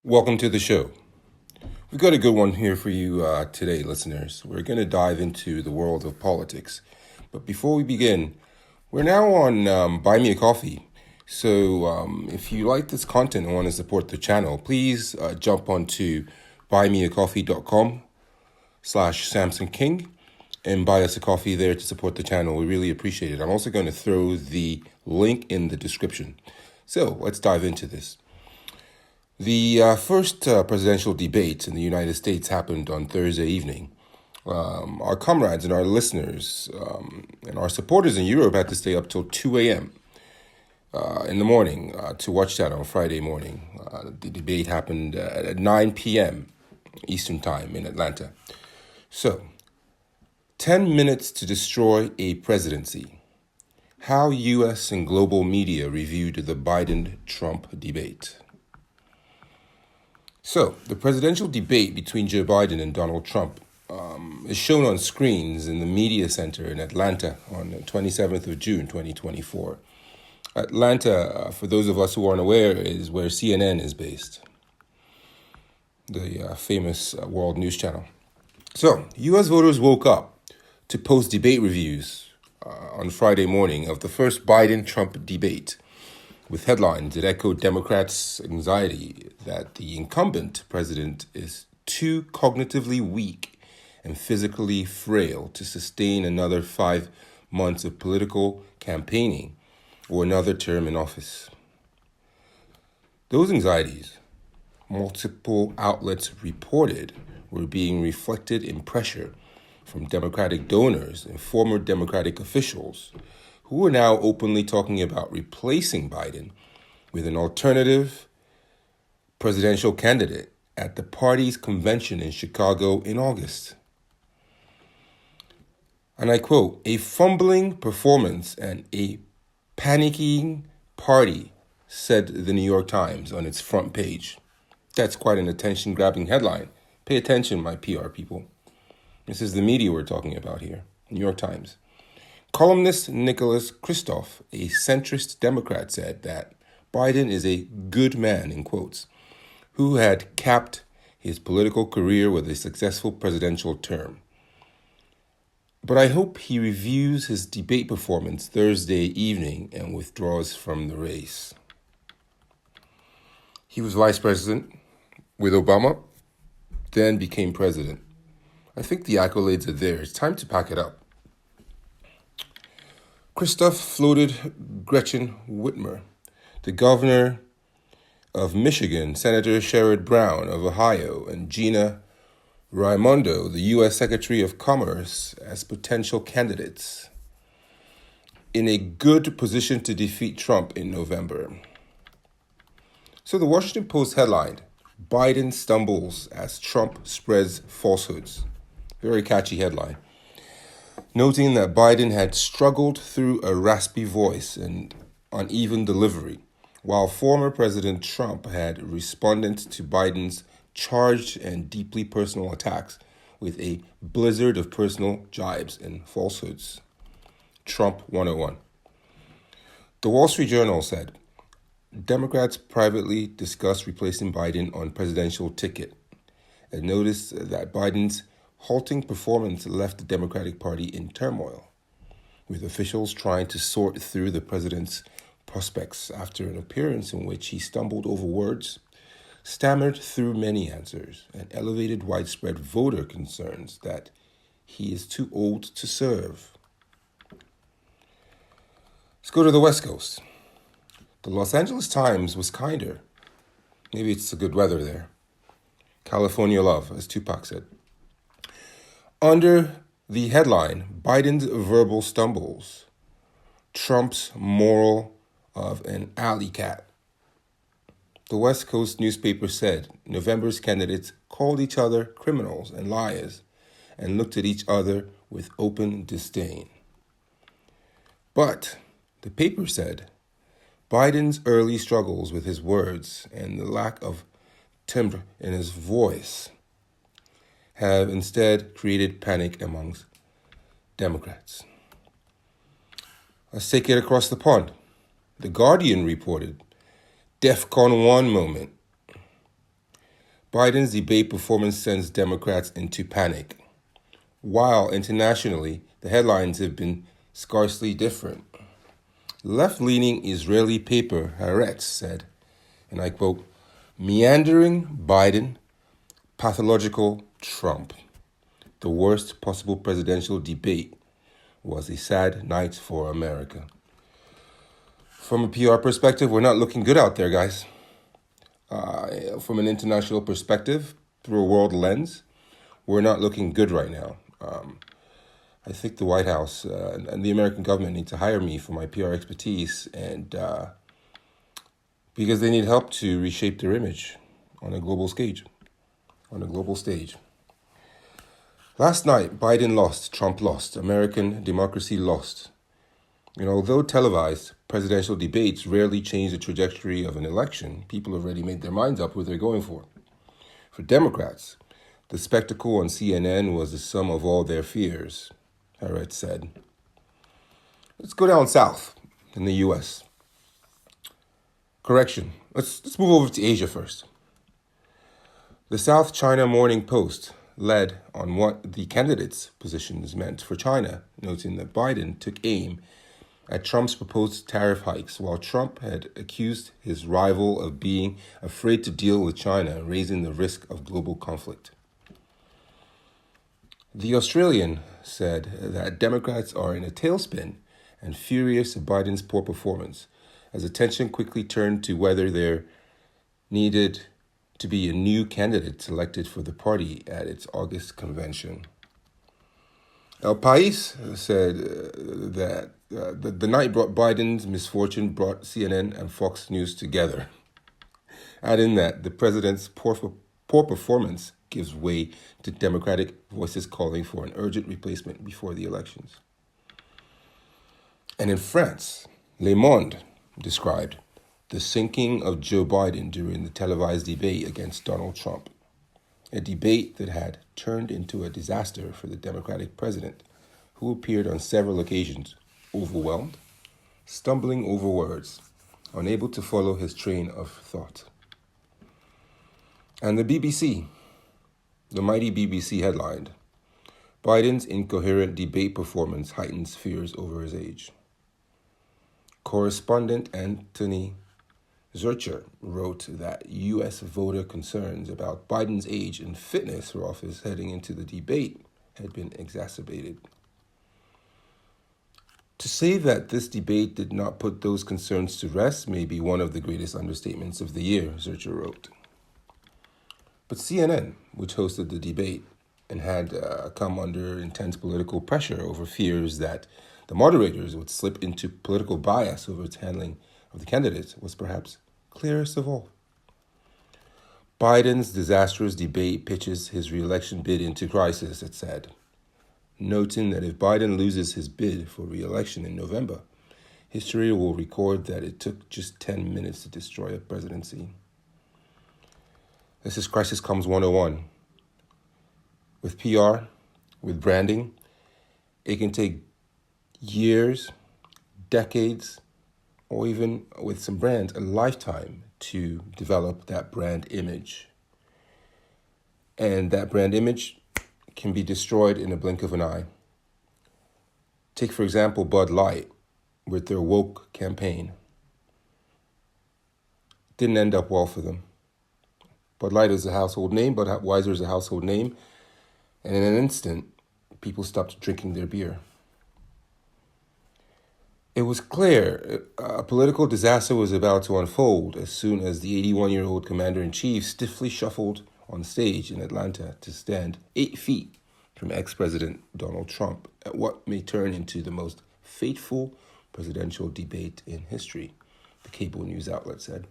Welcome to the show. We've got a good one here for you today, listeners. We're going to dive into the world of politics. But before we begin, we're now on Buy Me a Coffee. So if you like this content and want to support the channel, please jump onto buymeacoffee.com/Samson King and buy us a coffee there to support the channel. We really appreciate it. I'm also going to throw the link in the description. So let's dive into this. The first presidential debate in the United States happened on Thursday evening. Our comrades and our listeners and our supporters in Europe had to stay up till 2 a.m. In the morning to watch that on Friday morning. The debate happened at 9 p.m. Eastern Time in Atlanta. So, 10 minutes to destroy a presidency. How U.S. and global media reviewed the Biden-Trump debate. So, the presidential debate between Joe Biden and Donald Trump is shown on screens in the Media Center in Atlanta on the 27th of June, 2024. Atlanta, for those of us who aren't aware, is where CNN is based, the famous world news channel. So, U.S. voters woke up to post-debate reviews on Friday morning of the first Biden-Trump debate, with headlines that echoed Democrats' anxiety that the incumbent president is too cognitively weak and physically frail to sustain another 5 months of political campaigning or another term in office. Those anxieties, multiple outlets reported, were being reflected in pressure from Democratic donors and former Democratic officials who are now openly talking about replacing Biden with an alternative presidential candidate at the party's convention in Chicago in August. And I quote, "A fumbling performance and a panicking party," said the New York Times on its front page. That's quite an attention-grabbing headline. Pay attention, my PR people. This is the media we're talking about here, New York Times. Columnist Nicholas Kristof, a centrist Democrat, said that Biden is a good man, in quotes, who had capped his political career with a successful presidential term. But I hope he reviews his debate performance Thursday evening and withdraws from the race. He was vice president with Obama, then became president. I think the accolades are there. It's time to pack it up. Kristof floated Gretchen Whitmer, the governor of Michigan, Senator Sherrod Brown of Ohio, and Gina Raimondo, the U.S. Secretary of Commerce, as potential candidates in a good position to defeat Trump in November. So the Washington Post headlined, "Biden stumbles as Trump spreads falsehoods." Very catchy headline, noting that Biden had struggled through a raspy voice and uneven delivery, while former President Trump had responded to Biden's charged and deeply personal attacks with a blizzard of personal jibes and falsehoods. Trump 101. The Wall Street Journal said, Democrats privately discussed replacing Biden on presidential ticket and noticed that Biden's halting performance left the Democratic Party in turmoil, with officials trying to sort through the president's prospects after an appearance in which he stumbled over words, stammered through many answers, and elevated widespread voter concerns that he is too old to serve. Let's go to the West Coast. The Los Angeles Times was kinder. Maybe it's the good weather there. California love, as Tupac said. Under the headline, Biden's verbal stumbles, Trump's moral of an alley cat. The West Coast newspaper said November's candidates called each other criminals and liars and looked at each other with open disdain. But the paper said Biden's early struggles with his words and the lack of timbre in his voice have instead created panic amongst Democrats. Let's take it across the pond. The Guardian reported DEFCON 1 moment. Biden's debate performance sends Democrats into panic, while internationally, the headlines have been scarcely different. Left-leaning Israeli paper Haaretz said, and I quote, "Meandering Biden, pathological Trump. The worst possible presidential debate was a sad night for America." From a PR perspective, we're not looking good out there, guys. From an international perspective, through a world lens, we're not looking good right now. I think the White House and the American government need to hire me for my PR expertise, and because they need help to reshape their image on a global stage. Last night, Biden lost, Trump lost, American democracy lost. Although televised, presidential debates rarely change the trajectory of an election. People have already made their minds up what they're going for. For Democrats, the spectacle on CNN was the sum of all their fears, Haaretz said. Let's go down south in the U.S. Correction, let's move over to Asia first. The South China Morning Post led on what the candidates' positions meant for China, noting that Biden took aim at Trump's proposed tariff hikes, while Trump had accused his rival of being afraid to deal with China, raising the risk of global conflict. The Australian said that Democrats are in a tailspin and furious at Biden's poor performance, as attention quickly turned to whether there needed to be a new candidate selected for the party at its August convention. El País said that the night brought Biden's misfortune brought CNN and Fox News together, adding that the president's poor performance gives way to Democratic voices calling for an urgent replacement before the elections. And in France, Le Monde described the sinking of Joe Biden during the televised debate against Donald Trump, a debate that had turned into a disaster for the Democratic president, who appeared on several occasions overwhelmed, stumbling over words, unable to follow his train of thought. And the BBC, the mighty BBC headlined, "Biden's incoherent debate performance heightens fears over his age." Correspondent Anthony Zurcher wrote that U.S. voter concerns about Biden's age and fitness for office heading into the debate had been exacerbated. To say that this debate did not put those concerns to rest may be one of the greatest understatements of the year, Zurcher wrote. But CNN, which hosted the debate and had come under intense political pressure over fears that the moderators would slip into political bias over its handling of the candidates, was perhaps clearest of all. Biden's disastrous debate pitches his re-election bid into crisis, it said, noting that if Biden loses his bid for re-election in November, history will record that it took just 10 minutes to destroy a presidency. This is Crisis Comes 101. With PR, with branding, it can take years, decades, or even with some brands, a lifetime to develop that brand image. And that brand image can be destroyed in a blink of an eye. Take, for example, Bud Light with their woke campaign. Didn't end up well for them. Bud Light is a household name, Budweiser is a household name. And in an instant, people stopped drinking their beer. It was clear a political disaster was about to unfold as soon as the 81-year-old commander-in-chief stiffly shuffled on stage in Atlanta to stand 8 feet from ex-President Donald Trump at what may turn into the most fateful presidential debate in history, the cable news outlet said.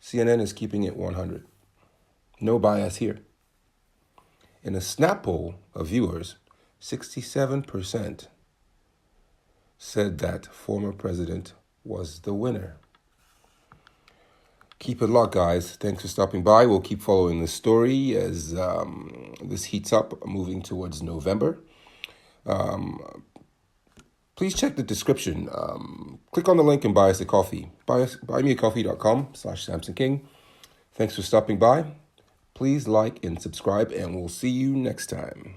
CNN is keeping it 100. No bias here. In a snap poll of viewers, 67% said that former president was the winner. Keep it locked, guys. Thanks for stopping by. We'll keep following this story as this heats up, moving towards November. Please check the description. Click on the link and buy us a coffee. Buymeacoffee.com/Samson King. Thanks for stopping by. Please like and subscribe, and we'll see you next time.